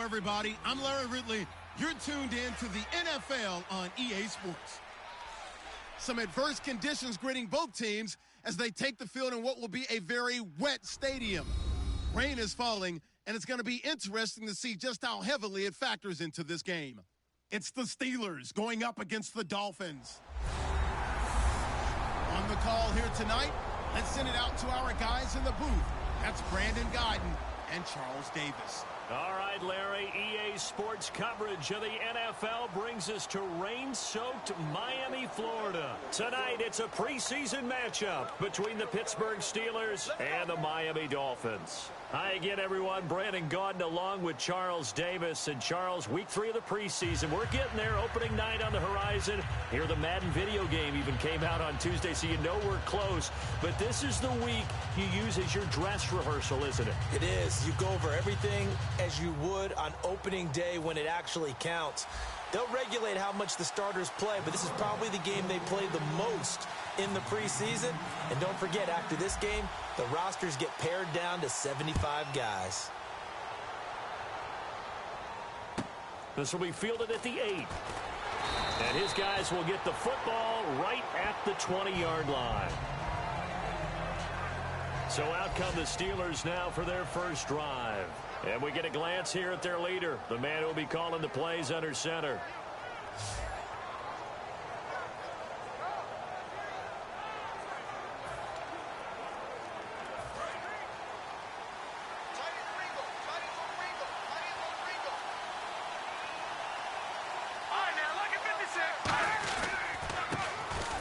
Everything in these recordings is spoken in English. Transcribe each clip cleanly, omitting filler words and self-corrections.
Hello, everybody. I'm Larry Ridley. You're tuned in to the NFL on EA Sports. Some adverse conditions greeting both teams as they take the field in what will be a very wet stadium. Rain is falling, and it's going to be interesting to see just how heavily it factors into this game. It's the Steelers going up against the Dolphins. On the call here tonight, let's send it out to our guys in the booth. That's Brandon Guyton and Charles Davis. All right, Larry, EA Sports coverage of the NFL brings us to rain-soaked Miami, Florida. Tonight, it's a preseason matchup between the Pittsburgh Steelers and the Miami Dolphins. Hi again, everyone. Brandon Guyton along with Charles Davis. And Charles, week 3 of the preseason. We're getting there. Opening night on the horizon. Here, the Madden video game even came out on Tuesday, so you know we're close. But this is the week you use as your dress rehearsal, isn't it? It is. You go over everything as you would on opening day when it actually counts. They'll regulate how much the starters play, but this is probably the game they play the most in the preseason. And don't forget, after this game, the rosters get pared down to 75 guys. This will be fielded at the 8. And his guys will get the football right at the 20-yard line. So out come the Steelers now for their first drive. And we get a glance here at their leader, the man who will be calling the plays under center.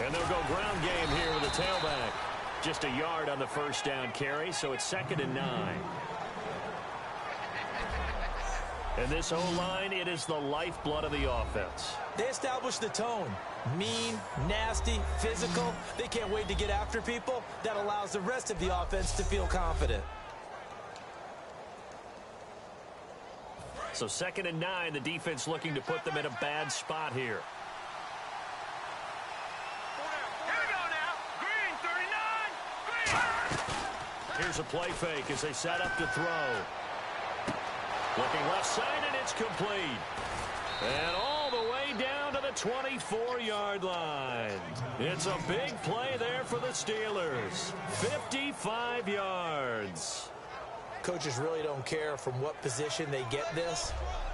And they'll go ground game here with a tailback. Just a yard on the first down carry, so it's 2nd and 9. And this O-line, it is the lifeblood of the offense. They establish the tone. Mean, nasty, physical. They can't wait to get after people. That allows the rest of the offense to feel confident. So 2nd and 9, the defense looking to put them in a bad spot here. Here's a play fake as they set up to throw. Looking left side, and it's complete. And all the way down to the 24-yard line. It's a big play there for the Steelers. 55 yards. Coaches really don't care from what position they get this,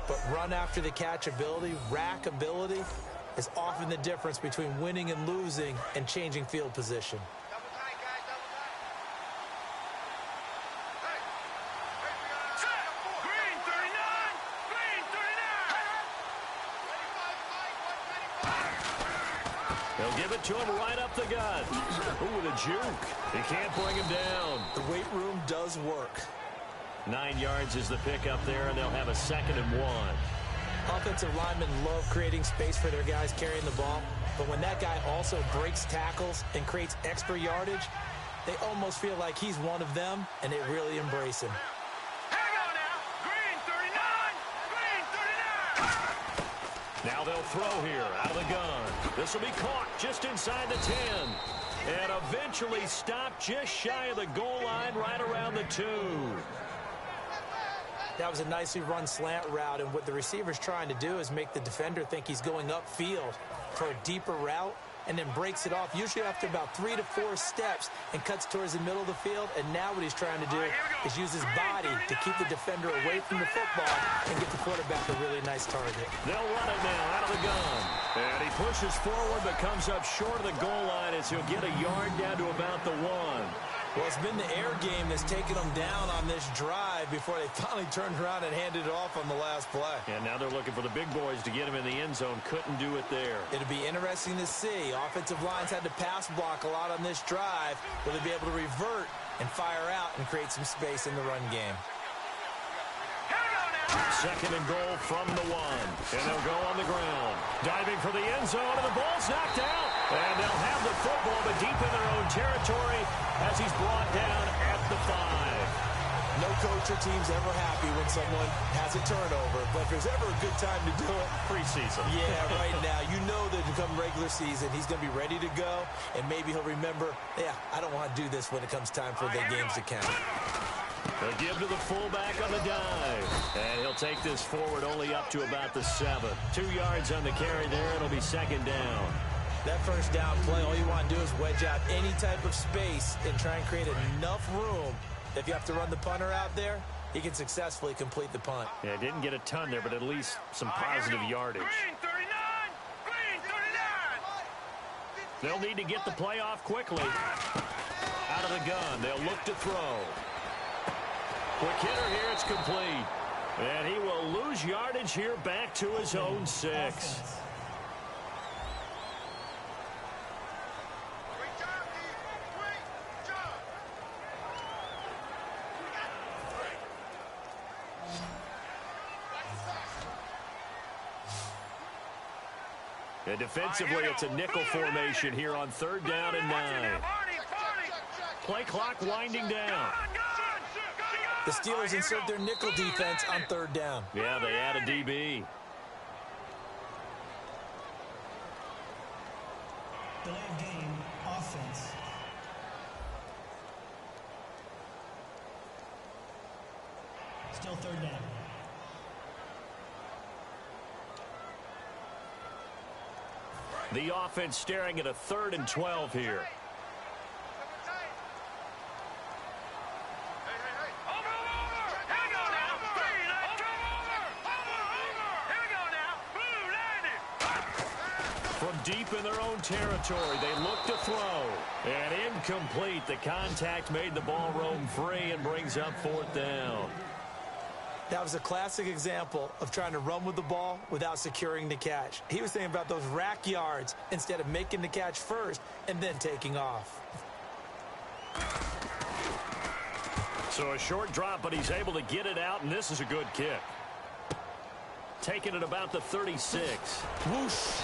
but run after the catch ability, rack ability, is often the difference between winning and losing and changing field position. They'll give it to him right up the gut. Ooh, the juke. He can't bring him down. The weight room does work. 9 yards is the pickup there, and they'll have a 2nd and 1. Offensive linemen love creating space for their guys carrying the ball, but when that guy also breaks tackles and creates extra yardage, they almost feel like he's one of them, and they really embrace him. Now they'll throw here out of the gun. This will be caught just inside the 10. And eventually stopped just shy of the goal line right around the 2. That was a nicely run slant route, and what the receiver's trying to do is make the defender think he's going upfield for a deeper route, and then breaks it off, usually after about 3 to 4 steps, and cuts towards the middle of the field. And now what he's trying to do is use his body to keep the defender away from the football and get the quarterback a really nice target. They'll run it now out of the gun. And he pushes forward but comes up short of the goal line as he'll get a yard down to about the 1. Well, it's been the air game that's taken them down on this drive before they finally turned around and handed it off on the last play. And now they're looking for the big boys to get him in the end zone. Couldn't do it there. It'll be interesting to see. Offensive lines had to pass block a lot on this drive. Will they be able to revert and fire out and create some space in the run game? 2nd and goal from the 1. And they'll go on the ground. Diving for the end zone, and the ball's knocked out. And they'll have the football, but deep in their own territory as he's brought down at the 5. No coach or team's ever happy when someone has a turnover, but if there's ever a good time to do it, preseason. Yeah, right now. You know that come regular season, he's going to be ready to go, and maybe he'll remember, yeah, I don't want to do this when it comes time for the games to count. They'll give to the fullback on the dive. And he'll take this forward only up to about the 7. 2 yards on the carry there. It'll be second down. That first down play, all you want to do is wedge out any type of space and try and create enough room. If you have to run the punter out there, he can successfully complete the punt. Yeah, didn't get a ton there, but at least some positive yardage. Green 39! Green 39! They'll need to get the play off quickly. Out of the gun, they'll look to throw. Quick hitter here, it's complete. And he will lose yardage here back to his own 6. And defensively, it's a nickel formation here on 3rd down and 9. Play clock winding down. The Steelers insert their nickel defense on 3rd down. Yeah, they add a DB. Delay of game, offense. Still 3rd down. The offense staring at a 3rd and 12 here. From deep in their own territory, they look to throw. And incomplete. The contact made the ball roam free and brings up 4th down. That was a classic example of trying to run with the ball without securing the catch. He was thinking about those rack yards instead of making the catch first and then taking off. So a short drop, but he's able to get it out, and this is a good kick. Taking it about the 36. Whoosh.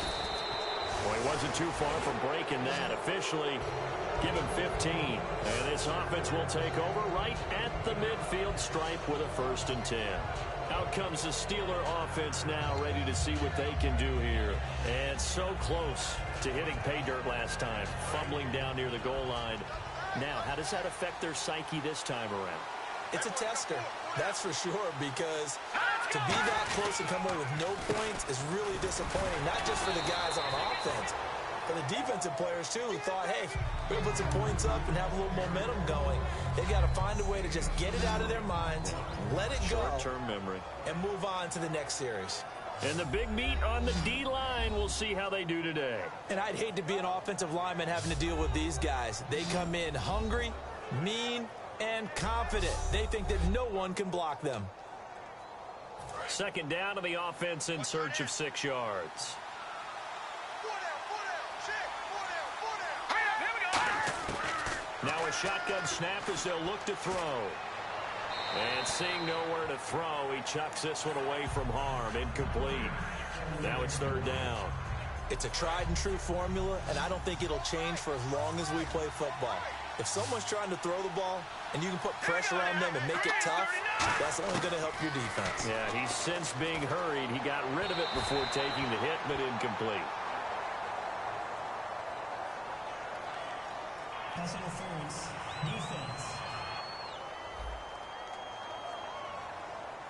Well, he wasn't too far from breaking that. Officially, give him 15. And this offense will take over right at the midfield stripe with a 1st and 10. Out comes the Steeler offense now, ready to see what they can do here. And so close to hitting pay dirt last time, fumbling down near the goal line. Now, how does that affect their psyche this time around? It's a tester, that's for sure, because to be that close and come away with no points is really disappointing, not just for the guys on offense, for the defensive players, too, who thought, hey, we're going to put some points up and have a little momentum going. They've got to find a way to just get it out of their minds, let it go, short-term memory, and move on to the next series. And the big meat on the D-line, we'll see how they do today. And I'd hate to be an offensive lineman having to deal with these guys. They come in hungry, mean, and confident. They think that no one can block them. 2nd down to the offense in search of 6 yards. Now a shotgun snap as they'll look to throw. And seeing nowhere to throw, he chucks this one away from harm. Incomplete. Now it's 3rd down. It's a tried and true formula, and I don't think it'll change for as long as we play football. If someone's trying to throw the ball and you can put pressure on them and make it tough, that's only going to help your defense. Yeah, he's since being hurried. He got rid of it before taking the hit, but incomplete. Pass interference, defense.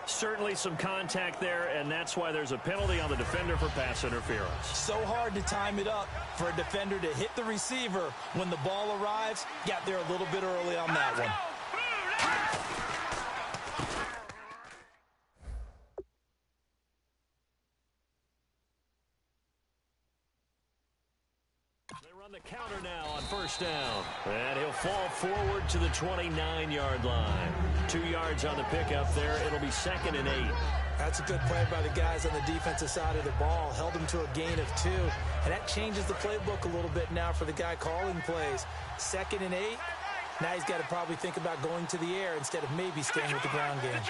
Certainly some contact there, and that's why there's a penalty on the defender for pass interference. So hard to time it up for a defender to hit the receiver when the ball arrives. Got there a little bit early on that one. The counter now on 1st down. And he'll fall forward to the 29-yard line. 2 yards on the pickup there. It'll be 2nd and 8. That's a good play by the guys on the defensive side of the ball. Held him to a gain of 2. And that changes the playbook a little bit now for the guy calling plays. 2nd and 8. Now he's got to probably think about going to the air instead of maybe staying with the ground game.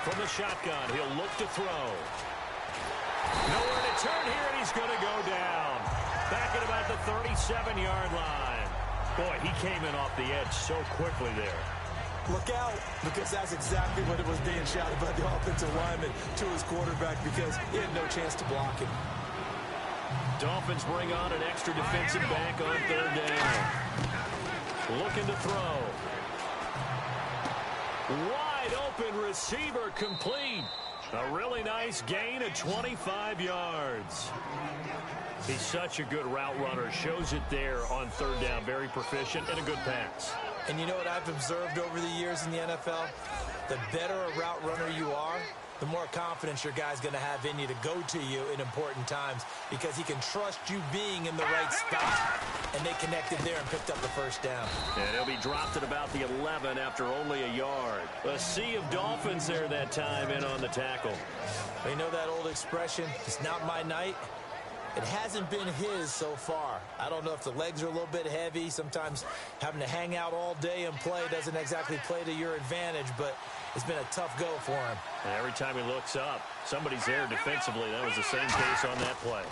From the shotgun, he'll look to throw. Nowhere to turn here, and he's going to go down. Back at about the 37-yard line. Boy, he came in off the edge so quickly there. Look out, because that's exactly what it was being shouted by the offensive lineman to his quarterback, because he had no chance to block him. Dolphins bring on an extra defensive back on 3rd down. Looking to throw. Wide open receiver complete. A really nice gain of 25 yards. He's such a good route runner. Shows it there on third down. Very proficient and a good pass. And you know what I've observed over the years in the NFL? The better a route runner you are, the more confidence your guy's going to have in you to go to you in important times because he can trust you being in the right spot. And they connected there and picked up the first down. And he'll be dropped at about the 11 after only a yard. A sea of Dolphins there that time in on the tackle. You know that old expression, it's not my night? It hasn't been his so far. I don't know if the legs are a little bit heavy. Sometimes having to hang out all day and play doesn't exactly play to your advantage, but it's been a tough go for him. And every time he looks up, somebody's there defensively. That was the same case on that play.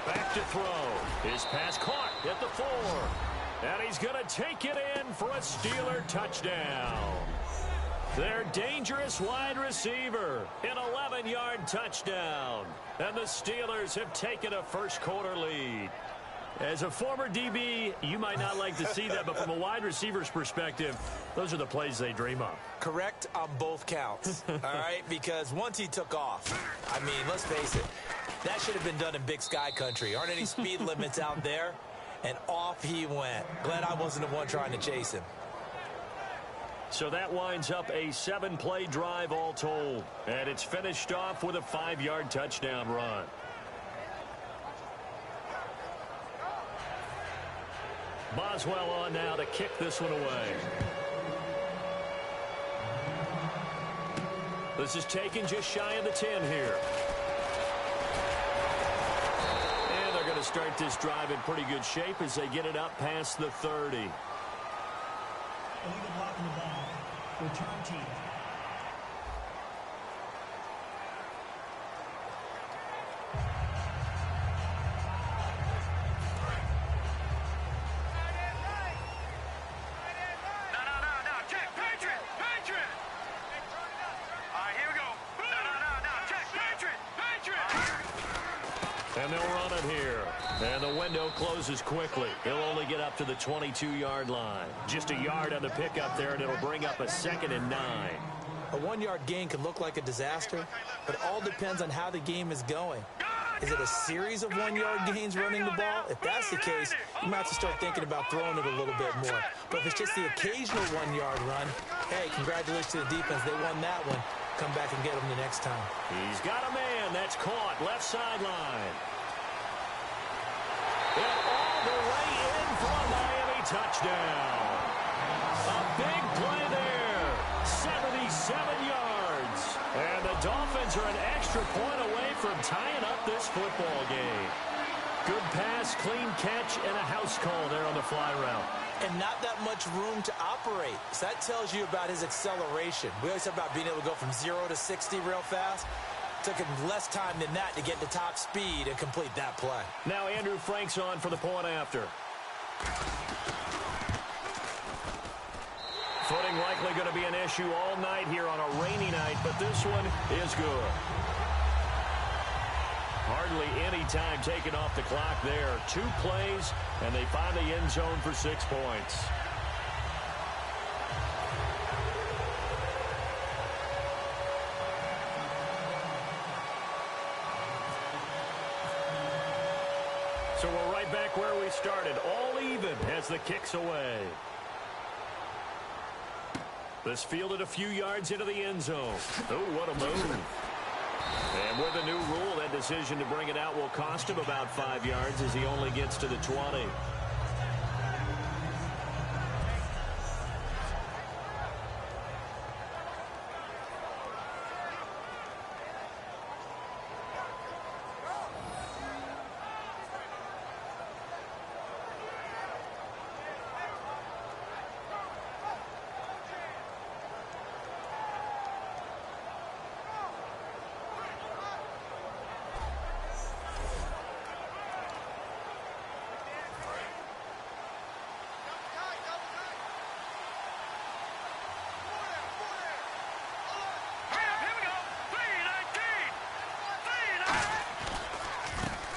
Back to throw. His pass caught at the 4. And he's going to take it in for a Steeler touchdown. Their dangerous wide receiver, an 11-yard touchdown. And the Steelers have taken a first-quarter lead. As a former DB, you might not like to see that, but from a wide receiver's perspective, those are the plays they dream of. Correct on both counts, all right? Because once he took off, I mean, let's face it, that should have been done in Big Sky country. Aren't any speed limits out there? And off he went. Glad I wasn't the one trying to chase him. So that winds up a 7-play drive all told. And it's finished off with a 5-yard touchdown run. Boswell on now to kick this one away. This is taken just shy of the 10 here. And they're going to start this drive in pretty good shape as they get it up past the 30. Illegal block in the back. Return team. No. Check. Patriot. All right, here we go. No. Check. Patriot. And they'll run it here. And the window closes quickly. He'll only get up to the 22-yard line. Just a yard on the pickup there, and it'll bring up a 2nd and 9. A 1-yard gain can look like a disaster, but it all depends on how the game is going. Is it a series of 1-yard gains running the ball? If that's the case, you might have to start thinking about throwing it a little bit more. But if it's just the occasional 1-yard run, hey, congratulations to the defense. They won that one. Come back and get them the next time. He's got a man. That's caught. Left sideline. And all the way in for a Miami touchdown. A big play there. 77 yards. And the Dolphins are an extra point away from tying up this football game. Good pass, clean catch, and a house call there on the fly route. And not that much room to operate. So that tells you about his acceleration. We always talk about being able to go from 0 to 60 real fast. Took him less time than that to get to top speed and complete that play. Now Andrew Frank's on for the point after. Footing likely going to be an issue all night here on a rainy night, but this one is good. Hardly any time taken off the clock there. 2 plays, and they find the end zone for 6 points. So we're right back where we started. All even as the kick's away. This fielded a few yards into the end zone. Oh, what a move. And with a new rule, that decision to bring it out will cost him about 5 yards as he only gets to the 20.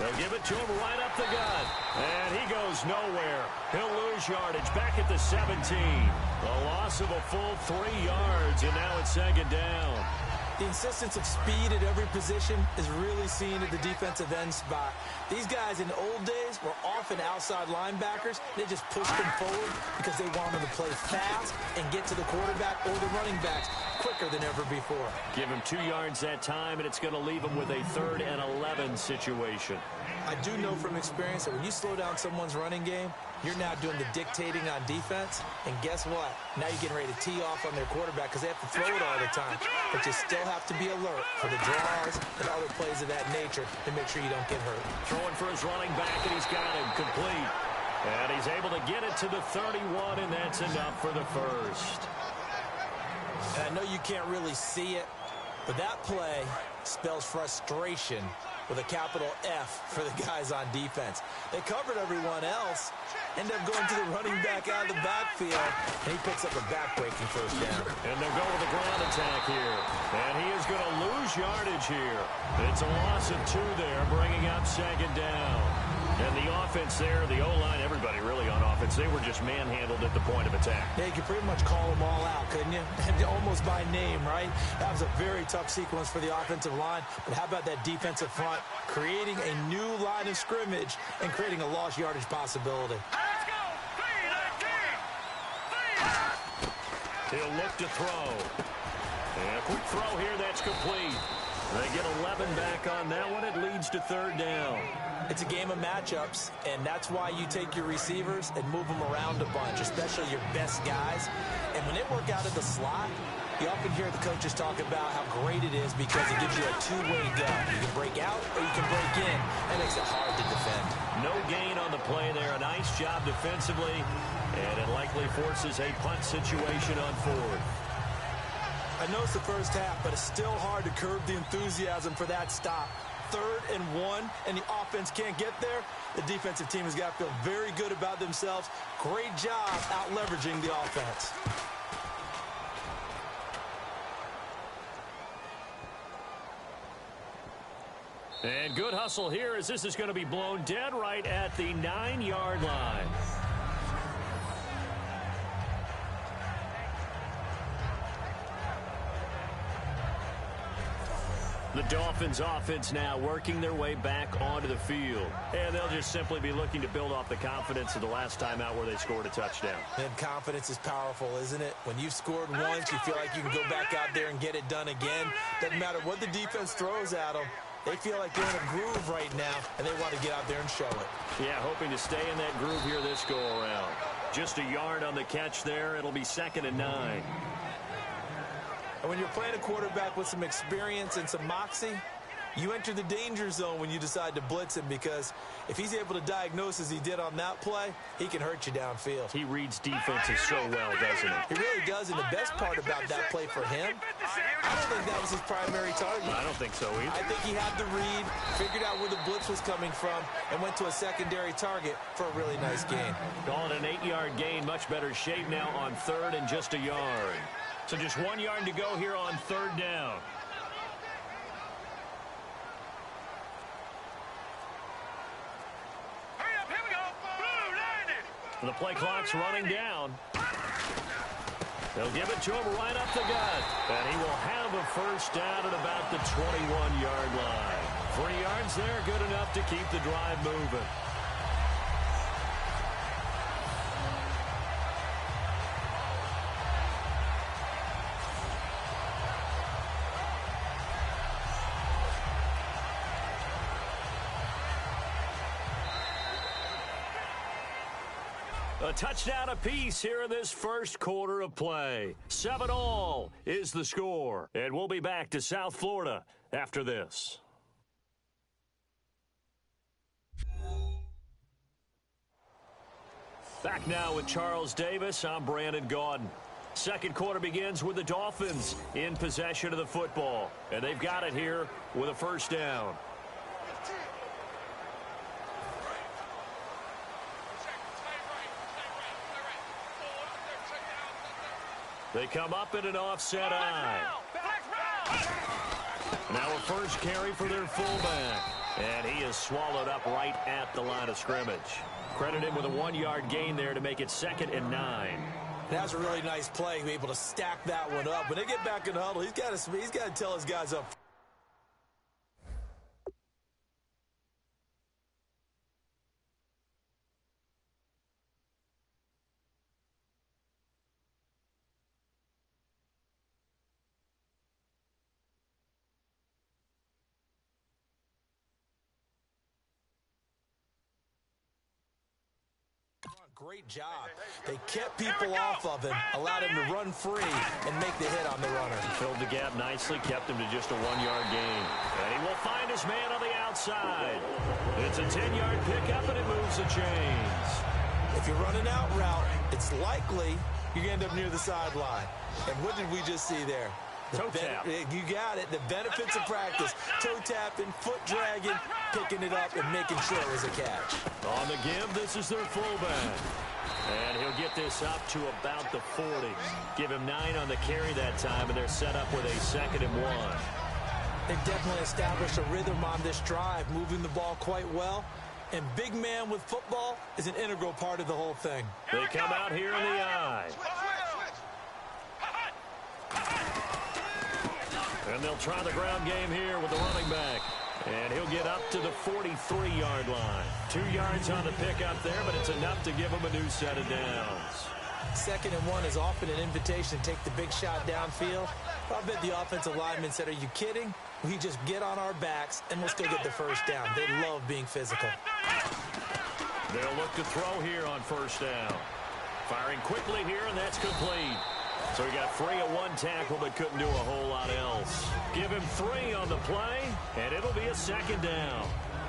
They'll give it to him right up the gut. And he goes nowhere. He'll lose yardage back at the 17. A loss of a full 3 yards, and now it's second down. The insistence of speed at every position is really seen at the defensive end spot. These guys in the old days were often outside linebackers. They just pushed them forward because they wanted to play fast and get to the quarterback or the running backs quicker than ever before. Give him 2 yards that time, and it's going to leave him with a 3rd and 11 situation. I do know from experience that when you slow down someone's running game, you're now doing the dictating on defense. And guess what? Now you're getting ready to tee off on their quarterback because they have to throw it all the time. But you still have to be alert for the draws and other plays of that nature to make sure you don't get hurt. Throwing for his running back, and he's got him complete. And he's able to get it to the 31, and that's enough for the first. And I know you can't really see it, but that play spells frustration with a capital F for the guys on defense. They covered everyone else, end up going to the running back out of the backfield, and he picks up a back-breaking first down. And they'll go with a ground attack here. And he is going to lose yardage here. It's a loss of 2 there, bringing up second down. And the offense there, the O-line, everybody really on offense, they were just manhandled at the point of attack. Yeah, you could pretty much call them all out, couldn't you? And almost by name, right? That was a very tough sequence for the offensive line. But how about that defensive front creating a new line of scrimmage and creating a lost yardage possibility? Let's go! He'll look to throw. And a quick throw here, that's complete. They get 11 back on that one. It leads to 3rd down. It's a game of matchups, and that's why you take your receivers and move them around a bunch, especially your best guys. And when they work out of the slot, you often hear the coaches talk about how great it is because it gives you a 2-way go. You can break out or you can break in. That makes it hard to defend. No gain on the play there. A nice job defensively, and it likely forces a punt situation on 4th. I know it's the first half, but it's still hard to curb the enthusiasm for that stop. 3rd and 1, and the offense can't get there. The defensive team has got to feel very good about themselves. Great job out-leveraging the offense. And good hustle here as this is going to be blown dead right at the 9-yard line. The Dolphins offense now working their way back onto the field. And they'll just simply be looking to build off the confidence of the last time out where they scored a touchdown. And confidence is powerful, isn't it? When you've scored once, you feel like you can go back out there and get it done again. Doesn't matter what the defense throws at them. They feel like they're in a groove right now, and they want to get out there and show it. Yeah, hoping to stay in that groove here this go-around. Just a yard on the catch there. It'll be 2nd and 9. And when you're playing a quarterback with some experience and some moxie, you enter the danger zone when you decide to blitz him because if he's able to diagnose as he did on that play, he can hurt you downfield. He reads defenses so well, doesn't he? He really does, and the best part about that play for him, I don't think that was his primary target. I don't think so either. I think he had the read, figured out where the blitz was coming from, and went to a secondary target for a really nice gain. Calling an 8-yard gain, much better shape now on 3rd and just a yard. So just 1 yard to go here on 3rd down. Hurry up, here we go. Blue landed. The play clock's running down. They'll give it to him right up the gut. And he will have a first down at about the 21-yard line. 3 yards there, good enough to keep the drive moving. A touchdown apiece here in this first quarter of play. 7-all is the score. And we'll be back to South Florida after this. Back now with Charles Davis. I'm Brandon Gaudin. Second quarter begins with the Dolphins in possession of the football. And they've got it here with a first down. They come up in an offset eye. Now a first carry for their fullback. And he is swallowed up right at the line of scrimmage. Credit him with a 1-yard gain there to make it 2nd and 9. That's a really nice play, to be able to stack that one up. When they get back in the huddle, he's got to tell his guys up. Great job. They kept people off of him, allowed him to run free and make the hit on the runner. Filled the gap nicely, kept him to just a 1-yard gain. And he will find his man on the outside. It's a 10-yard pickup, and it moves the chains. If you're running out route, it's likely you're going to end up near the sideline. And what did we just see there? Toe tap. You got it. The benefits of practice. Toe tapping, foot dragging, picking it up, and making sure it was a catch. On the give, this is their fullback. And he'll get this up to about the 40. Give him 9 on the carry that time, and they're set up with a 2nd and 1. They've definitely established a rhythm on this drive, moving the ball quite well. And big man with football is an integral part of the whole thing. They come out here in the I. And they'll try the ground game here with the running back. And he'll get up to the 43-yard line. 2 yards on the pickup there, but it's enough to give him a new set of downs. 2nd and 1 is often an invitation to take the big shot downfield. I bet the offensive lineman said, are you kidding? We just get on our backs and let's go get the first down. They love being physical. They'll look to throw here on 1st down. Firing quickly here, and that's complete. So he got free at 1 tackle, but couldn't do a whole lot else. Give him 3 on the play, and it'll be a 2nd down.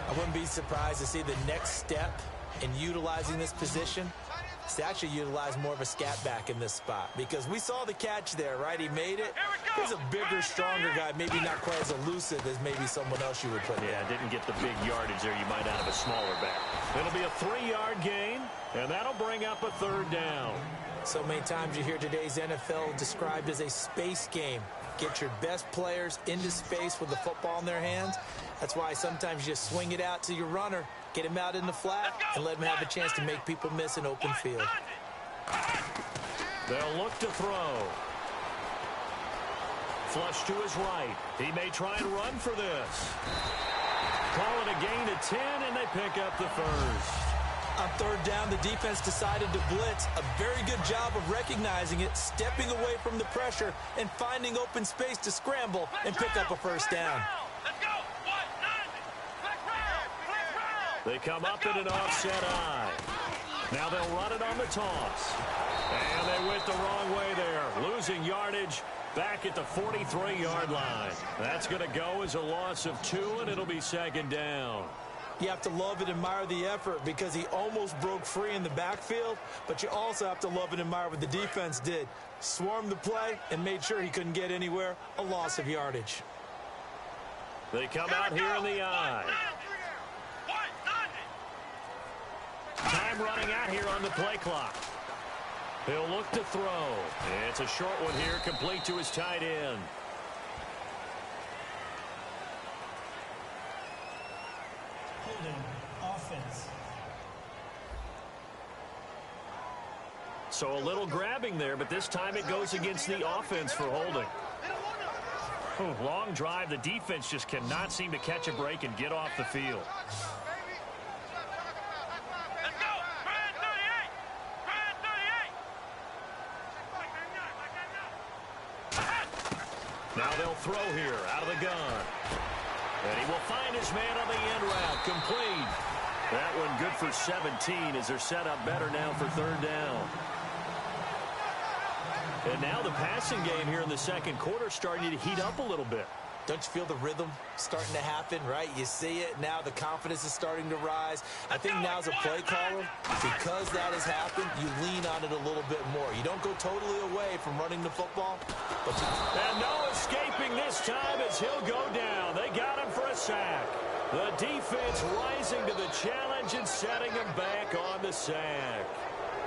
I wouldn't be surprised to see the next step in utilizing this position is to actually utilize more of a scat back in this spot. Because we saw the catch there, right? He made it. He's a bigger, stronger guy, maybe not quite as elusive as maybe someone else you would put in. Yeah, didn't get the big yardage there you might out of a smaller back. It'll be a 3-yard gain, and that'll bring up a 3rd down. So many times you hear today's NFL described as a space game. Get your best players into space with the football in their hands. That's why sometimes you just swing it out to your runner, get him out in the flat, and let him have a chance to make people miss an open field. They'll look to throw. Flush to his right. He may try and run for this. Call it a gain of 10, and they pick up the 1st. On 3rd down, the defense decided to blitz. A very good job of recognizing it, stepping away from the pressure, and finding open space to scramble and pick up a 1st down. They come up in an offset I. Now they'll run it on the toss. And they went the wrong way there, losing yardage back at the 43-yard line. That's going to go as a loss of 2, and it'll be 2nd down. You have to love and admire the effort because he almost broke free in the backfield, but you also have to love and admire what the defense did. Swarmed the play and made sure he couldn't get anywhere, a loss of yardage. They come out here in the I. Time running out here on the play clock. He'll look to throw. It's a short one here, complete to his tight end. Offense. So a little grabbing there, but this time it goes against the offense for holding. Long drive. The defense just cannot seem to catch a break and get off the field. Now they'll throw here out of the gun. And he will find his man on the end route. Complete. That one good for 17 as they're set up better now for 3rd down. And now the passing game here in the 2nd quarter starting to heat up a little bit. Don't you feel the rhythm starting to happen, right? You see it now. The confidence is starting to rise. I think now as a play caller, because that has happened, you lean on it a little bit more. You don't go totally away from running the football. But and no escaping this time as he'll go down. They got him for a sack. The defense rising to the challenge and setting him back on the sack.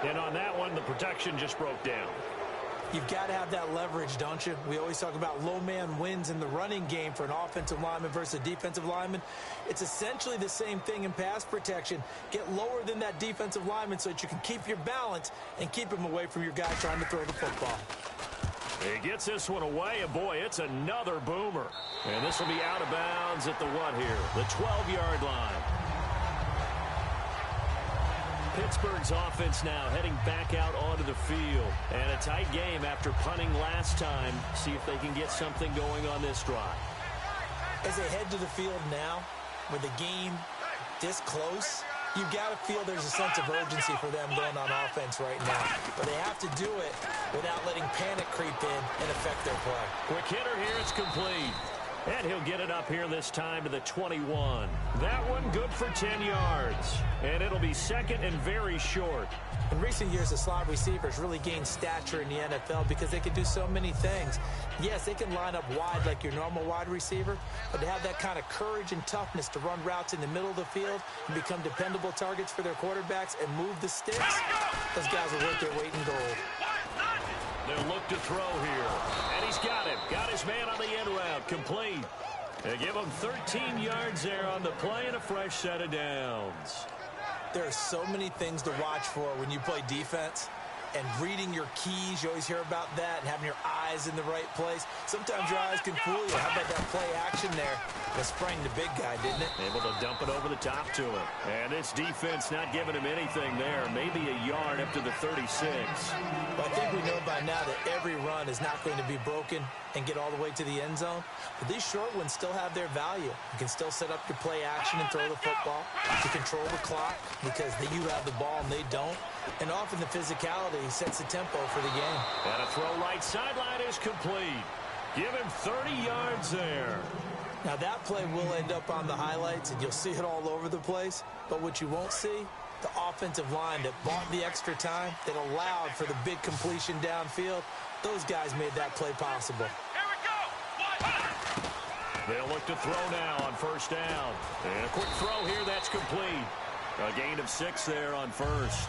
And on that one, the protection just broke down. You've got to have that leverage, don't you? We always talk about low man wins in the running game for an offensive lineman versus a defensive lineman. It's essentially the same thing in pass protection. Get lower than that defensive lineman so that you can keep your balance and keep him away from your guy trying to throw the football. He gets this one away, and boy, it's another boomer. And this will be out of bounds at the what here? The 12-yard line. Pittsburgh's offense now heading back out onto the field. And a tight game after punting last time. See if they can get something going on this drive. As they head to the field now, with the game this close, you've got to feel there's a sense of urgency for them going on offense right now. But they have to do it without letting panic creep in and affect their play. Quick hitter here, it's complete. And he'll get it up here this time to the 21. That one good for 10 yards. And it'll be second and very short. In recent years, the slot receivers really gained stature in the NFL because they can do so many things. Yes, they can line up wide like your normal wide receiver, but to have that kind of courage and toughness to run routes in the middle of the field and become dependable targets for their quarterbacks and move the sticks, those guys are worth their weight in gold. They'll look to throw here. And he's got him. Got his man on the end route. Complete. They give him 13 yards there on the play and a fresh set of downs. There are so many things to watch for when you play defense. And reading your keys, you always hear about that, and having your eyes in the right place. Sometimes your eyes can fool you. How about that play action there? That sprang the big guy, didn't it? Able to dump it over the top to him. And this defense not giving him anything there. Maybe a yard up to the 36. Well, I think we know by now that every run is not going to be broken and get all the way to the end zone. But these short ones still have their value. You can still set up your play action and throw the football to control the clock because you have the ball and they don't. And often the physicality sets the tempo for the game. And a throw right sideline is complete. Give him 30 yards there. Now that play will end up on the highlights and you'll see it all over the place. But what you won't see, the offensive line that bought the extra time, that allowed for the big completion downfield, those guys made that play possible. Here we go. They'll look to throw now on first down. And a quick throw here, that's complete. A gain of 6 there on first.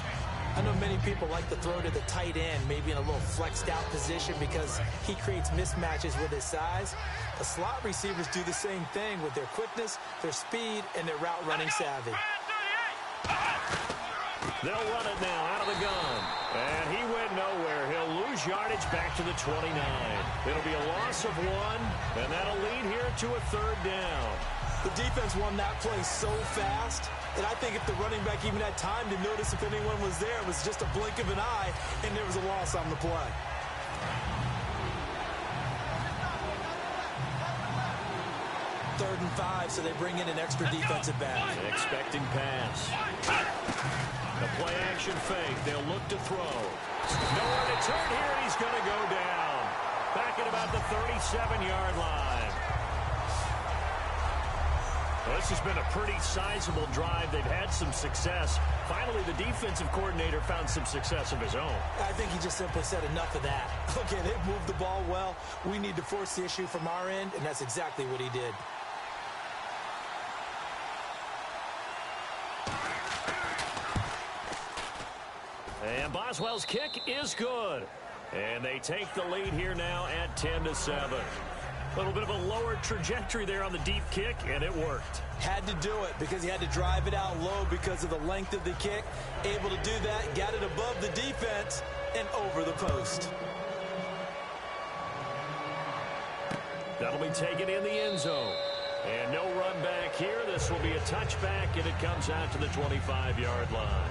I know many people like to throw to the tight end, maybe in a little flexed out position because he creates mismatches with his size. The slot receivers do the same thing with their quickness, their speed, and their route running savvy. They'll run it now out of the gun. And he went nowhere. He'll lose yardage back to the 29. It'll be a loss of 1, and that'll lead here to a third down. The defense won that play so fast that I think if the running back even had time to notice if anyone was there, it was just a blink of an eye, and there was a loss on the play. Third and 5, so they bring in an extra defensive back. Expecting pass. The play action fake. They'll look to throw. Nowhere to turn here, and he's going to go down. Back at about the 37-yard line. Well, this has been a pretty sizable drive. They've had some success. Finally, the defensive coordinator found some success of his own. I think he just simply said enough of that. Okay, they've moved the ball well. We need to force the issue from our end, and that's exactly what he did. And Boswell's kick is good. And they take the lead here now at 10-7. A little bit of a lower trajectory there on the deep kick, and it worked. Had to do it because he had to drive it out low because of the length of the kick. Able to do that, got it above the defense and over the post. That'll be taken in the end zone. And no run back here. This will be a touchback, and it comes out to the 25-yard line.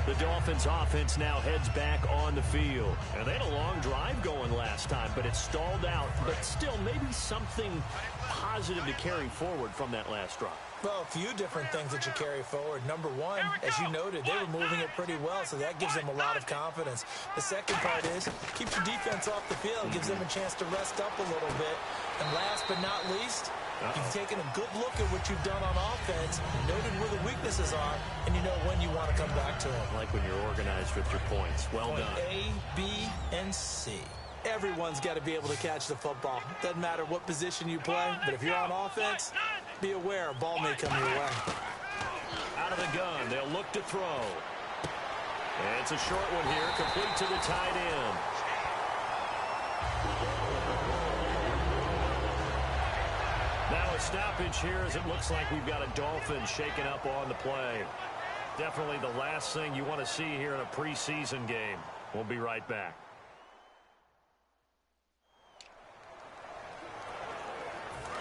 The Dolphins' offense now heads back on the field. And they had a long drive going last time, but it stalled out. But still, maybe something positive to carry forward from that last drive. Well, a few different things that you carry forward. Number one, as you noted, they were moving it pretty well, so that gives them a lot of confidence. The second part is, keeps your defense off the field, gives them a chance to rest up a little bit. And last but not least, you've taken a good look at what you've done on offense, noted where the weaknesses are, and you know when you want to come back to them. Like when you're organized with your points. Well Point done. A, B, and C. Everyone's got to be able to catch the football. Doesn't matter what position you play, but if you're on offense, be aware a ball may come your way. Out of the gun, they'll look to throw. And it's a short one here, complete to the tight end. Now a stoppage here as it looks like we've got a Dolphin shaken up on the play. Definitely the last thing you want to see here in a preseason game. We'll be right back.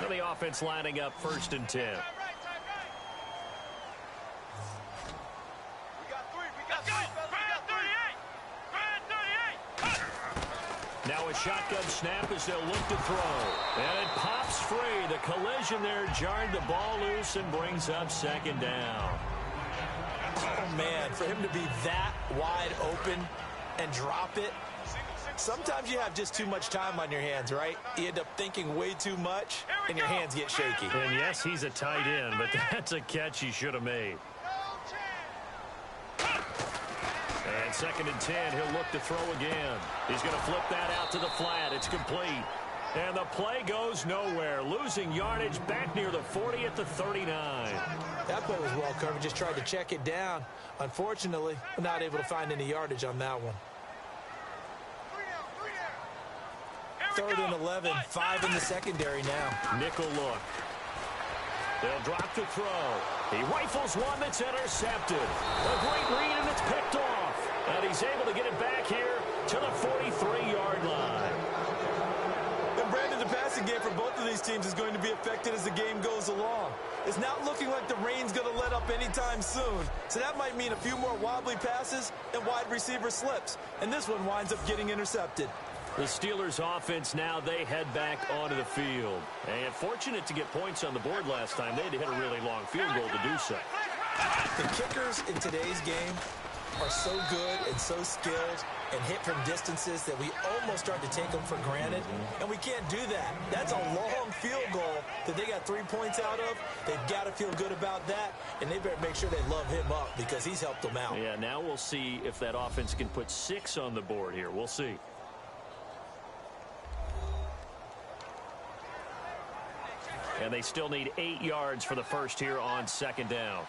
So the offense lining up 1st and 10. Now a shotgun snap as they'll look to throw. And it pops free. The collision there jarred the ball loose and brings up 2nd down. Oh, man, for him to be that wide open and drop it, sometimes you have just too much time on your hands, right? You end up thinking way too much, and your hands get shaky. And yes, he's a tight end, but that's a catch he should have made. And 2nd and 10, he'll look to throw again. He's going to flip that out to the flat. It's complete. And the play goes nowhere, losing yardage back near the 40 at the 39. That play was well covered, just tried to check it down. Unfortunately, not able to find any yardage on that one. 3rd and 11, 5 in the secondary now. Nickel look. They'll drop to throw. He rifles one that's intercepted. A great read, and it's picked off. And he's able to get it back here to the 43-yard line. And Brandon, the passing game for both of these teams is going to be affected as the game goes along. It's not looking like the rain's going to let up anytime soon. So that might mean a few more wobbly passes and wide receiver slips. And this one winds up getting intercepted. The Steelers offense now, they head back onto the field. And fortunate to get points on the board last time. They had to hit a really long field goal to do so. The kickers in today's game are so good and so skilled and hit from distances that we almost start to take them for granted. And we can't do that. That's a long field goal that they got 3 points out of. They've got to feel good about that, and they better make sure they love him up because he's helped them out. Yeah, now we'll see if that offense can put 6 on the board here. We'll see. And they still need 8 yards for the first here on 2nd down.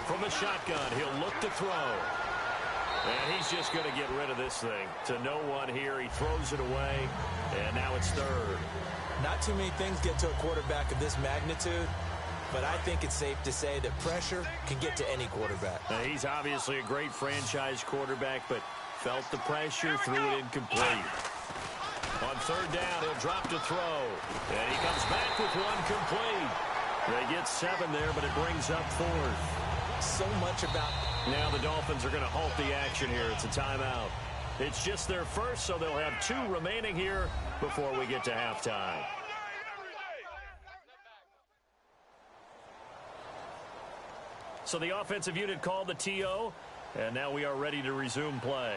From the shotgun, he'll look to throw. And he's just going to get rid of this thing. To no one here, he throws it away, and now it's 3rd. Not too many things get to a quarterback of this magnitude, but I think it's safe to say that pressure can get to any quarterback. Now, he's obviously a great franchise quarterback, but felt the pressure, threw it incomplete. On 3rd down, he'll drop to throw. And he comes back with one complete. They get 7 there, but it brings up 4th. So much about... Now the Dolphins are going to halt the action here. It's a timeout. It's just their first, so they'll have 2 remaining here before we get to halftime. So the offensive unit called the TO, and now we are ready to resume play.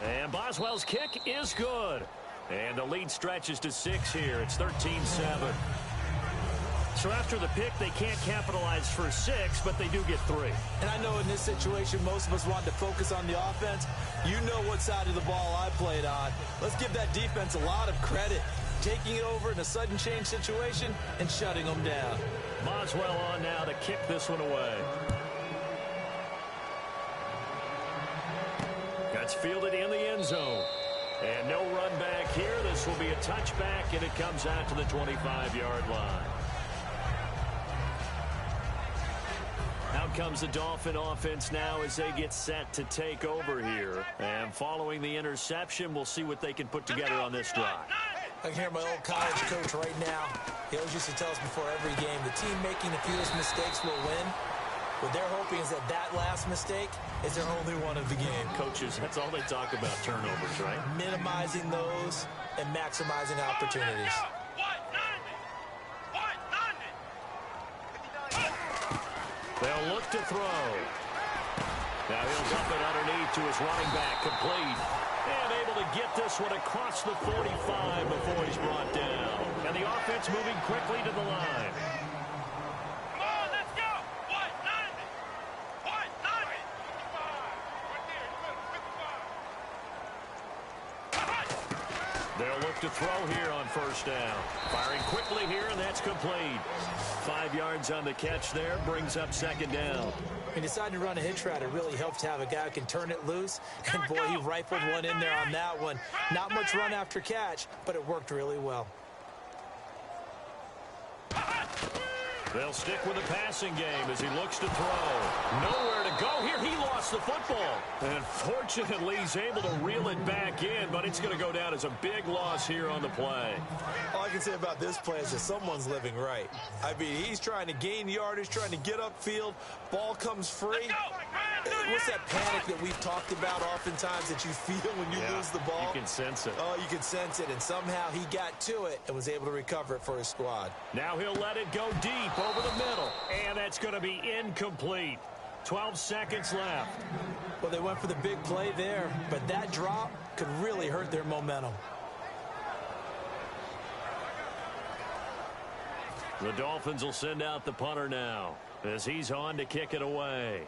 And Boswell's kick is good. And the lead stretches to 6 here. It's 13-7. So after the pick, they can't capitalize for 6, but they do get 3. And I know in this situation, most of us want to focus on the offense. You know what side of the ball I played on. Let's give that defense a lot of credit. Taking it over in a sudden change situation and shutting them down. Boswell on now to kick this one away. That's fielded in the end zone. And no run back here. This will be a touchback, and it comes out to the 25-yard line. Out comes the Dolphin offense now as they get set to take over here. And following the interception, we'll see what they can put together on this drive. I can hear my old college coach right now. He always used to tell us before every game, the team making the fewest mistakes will win. What they're hoping is that that last mistake is their only one of the game. Coaches, that's all they talk about, turnovers, right? Minimizing those and maximizing opportunities. They'll look to throw. Now he'll dump it underneath to his running back, complete. And able to get this one across the 45 before he's brought down. And the offense moving quickly to the line. to throw here on first down. Firing quickly here, and that's complete. 5 yards on the catch there, brings up second down. He decided to run a hitch route. It really helped to have a guy who can turn it loose. And, boy, he rifled one in there on that one. Not much run after catch, but it worked really well. They'll stick with the passing game as he looks to throw. Nowhere to go here. He lost the football. And fortunately, he's able to reel it back in, but it's going to go down as a big loss here on the play. All I can say about this play is that someone's living right. I mean, he's trying to gain yardage, trying to get upfield. Ball comes free. What's that panic that we've talked about oftentimes that you feel when you lose the ball? You can sense it. Oh, you can sense it, and somehow he got to it and was able to recover it for his squad. Now he'll let it go deep over the middle, and that's going to be incomplete. 12 seconds left. Well, they went for the big play there, but that drop could really hurt their momentum. The Dolphins will send out the punter now as he's on to kick it away.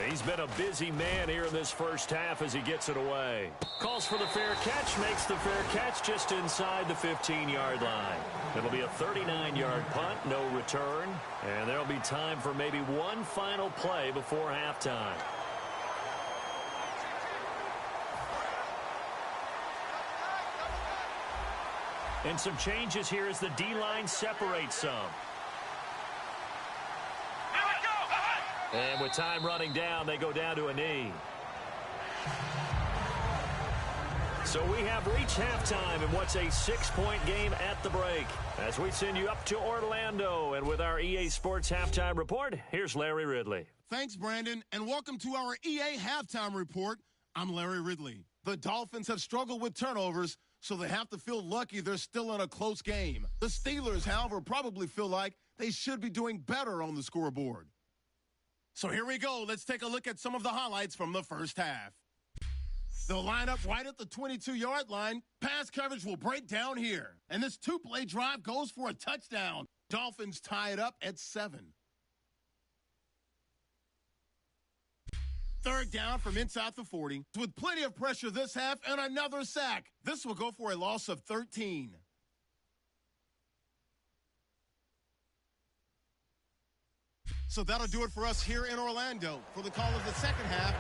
He's been a busy man here in this first half as he gets it away. Calls for the fair catch, makes the fair catch just inside the 15-yard line. It'll be a 39-yard punt, no return, and there'll be time for maybe one final play before halftime. And some changes here as the D-line separates some. And with time running down, they go down to a knee. So we have reached halftime in what's a 6-point game at the break. As we send you up to Orlando, and with our EA Sports Halftime Report, here's Larry Ridley. Thanks, Brandon, and welcome to our EA Halftime Report. I'm Larry Ridley. The Dolphins have struggled with turnovers, so they have to feel lucky they're still in a close game. The Steelers, however, probably feel like they should be doing better on the scoreboard. So here we go. Let's take a look at some of the highlights from the first half. They'll line up right at the 22-yard line. Pass coverage will break down here. And this two-play drive goes for a touchdown. Dolphins tie it up at 7. Third down from inside the 40. With plenty of pressure this half and another sack. This will go for a loss of 13. So that'll do it for us here in Orlando. For the call of the second half,